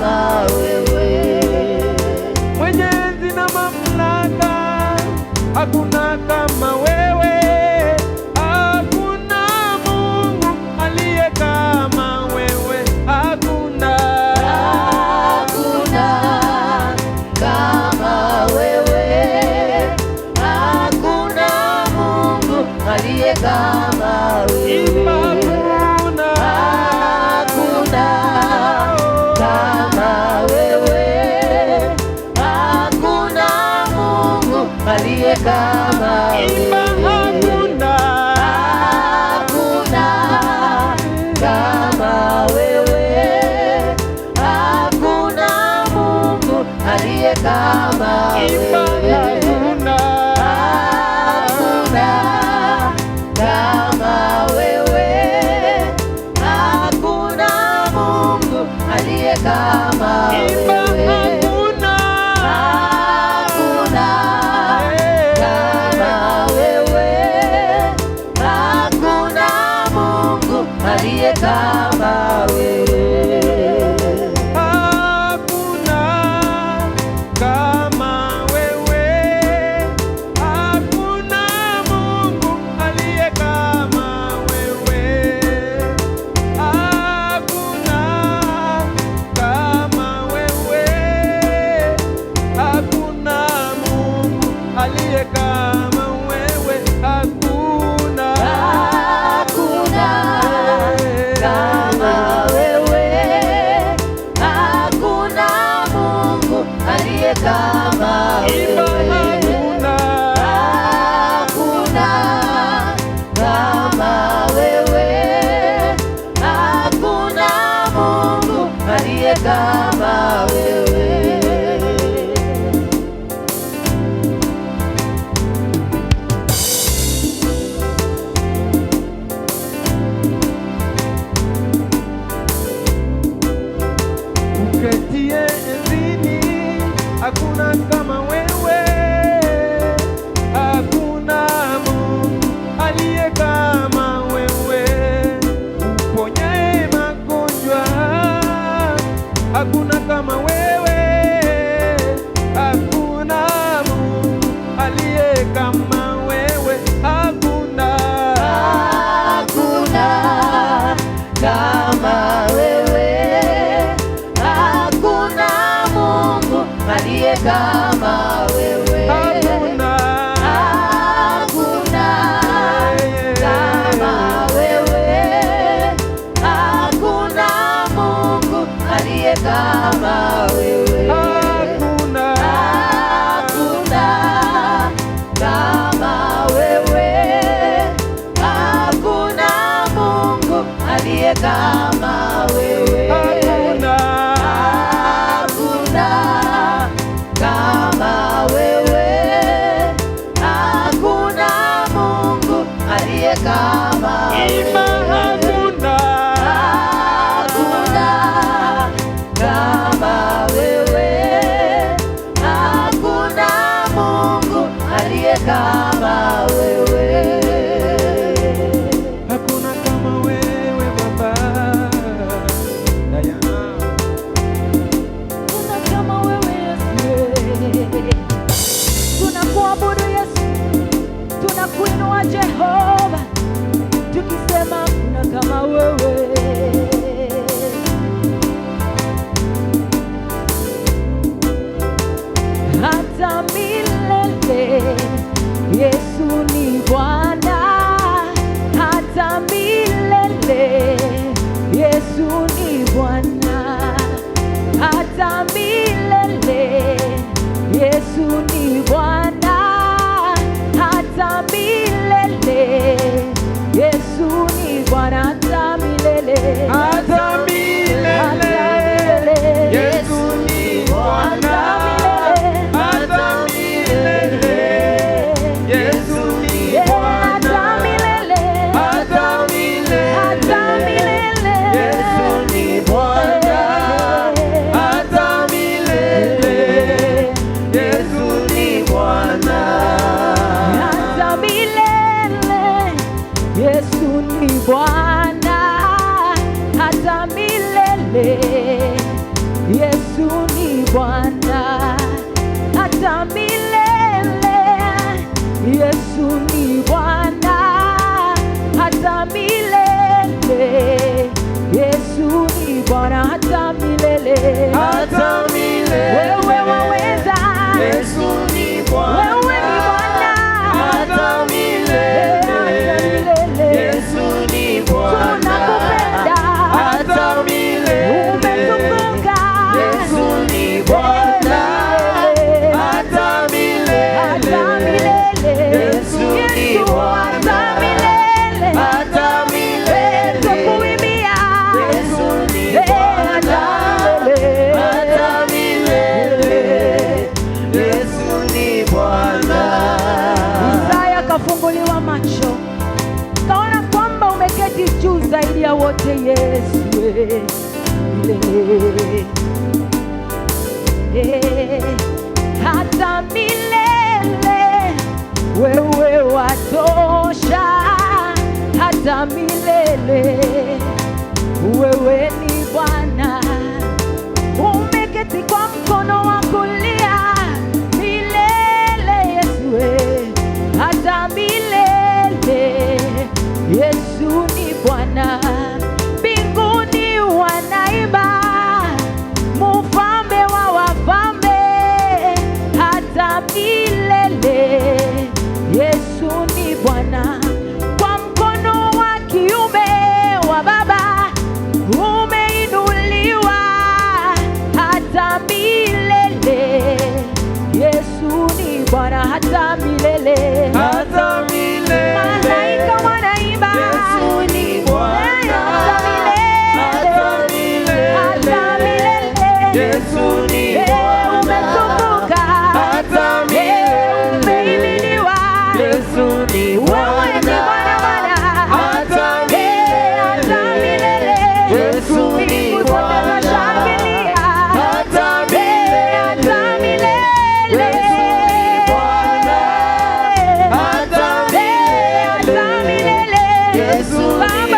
kama wewe, mwenye enzi na mamlaka, hakuna kama wewe, hakuna Mungu aliye kama wewe, hakuna kama wewe, hakuna Mungu aliye kama wewe, hakuna kama wewe, hakuna Mungu aliye kama wewe, hakuna kama wewe, hakuna Mungu aliye kama wewe, hakuna kama wewe, hakuna Mungu aliye kama wewe, hakuna kama wewe, hakuna Mungu aliye kama wewe, hakuna kama wewe, hakuna Mungu aliye kama wewe, hakuna kama wewe, hakuna Mungu aliye kama wewe, hakuna kama wewe, hakuna Mungu aliye kama wewe, hakuna kama wewe, hakuna Mungu aliye kama wewe. uketie enzini, hakuna kama wewe, hakuna Mungu aliye kama wewe, uponyaye magonjwa, hakuna kama wewe, hakuna Mungu aliye kama wewe, hakuna kama wewe, hakuna Mungu aliye kama wewe, hakuna kama wewe, hakuna Mungu aliye kama wewe, hakuna kama wewe, hakuna Mungu aliye kama wewe, hakuna kama wewe, hakuna Mungu aliye kama wewe, hakuna kama wewe, hakuna Mungu aliye kama wewe, hakuna kama wewe Baba Dayana, kuna kama wewe Yesu, tunakuabudu Yesu, tunakuinua Jehova, tukisema kuna kama wewe, hata milele. Yesu ni Bwana hata milele, Yesu ni Bwana hata milele, Yesu ni Bwana hata milele, Yesu ni Bwana hata milele, hata milele, Yesu ni Bwana hata milele, Yesu ni Bwana hata milele, Yesu ni Bwana hata milele, Yesu ni Yesu ni Bwana hata milele. Yesu ni Bwana hata milele. Yesu ni Bwana hata milele. hata milele. Wewe waweza. Yesu ni Bwana. Wewe ni Bwana hata milele. Yesu ni Bwana. Tunakupenda hata milele. umetukuka. Yesu ni Bwana. hata milele. Hata milele. Yesu ni Bwana. hata milele. hata milele. Tukuimbia. Yesu ni Hata milele. hata milele. Yesu ni Bwana. Isaya kafunguliwa macho, kaona kwamba umeketi juu zaidi ya wote Yesu. Hata milele wewe watosha, hata milele wewe ni Bwana. Umeketi kwa mkono wa kulia milele Yesu, hata milele Yesu ni Bwana. Mbinguni wanaimba mfalme wa wafalme, hata milele Yesu ni Bwana. Kwa mkono wa kiume wa Baba umeinuliwa, hata milele Yesu ni Bwana, hata milele. hata milele. Malaika wanaimba Yesu ni Bwana. hata milele. Hata milele. Yesu ni Bwana. Umetukuka. hata milele. Umehimidiwa. Yesu ni Wewe ni Bwana. Bwana, Bwana. hata milele. Hata milele. Yesu ni Mbingu zote Bwana. zashangilia. hata milele. Hata milele. Yesu ni Bwana. hata milele. Hata milele. Yesu ni Baba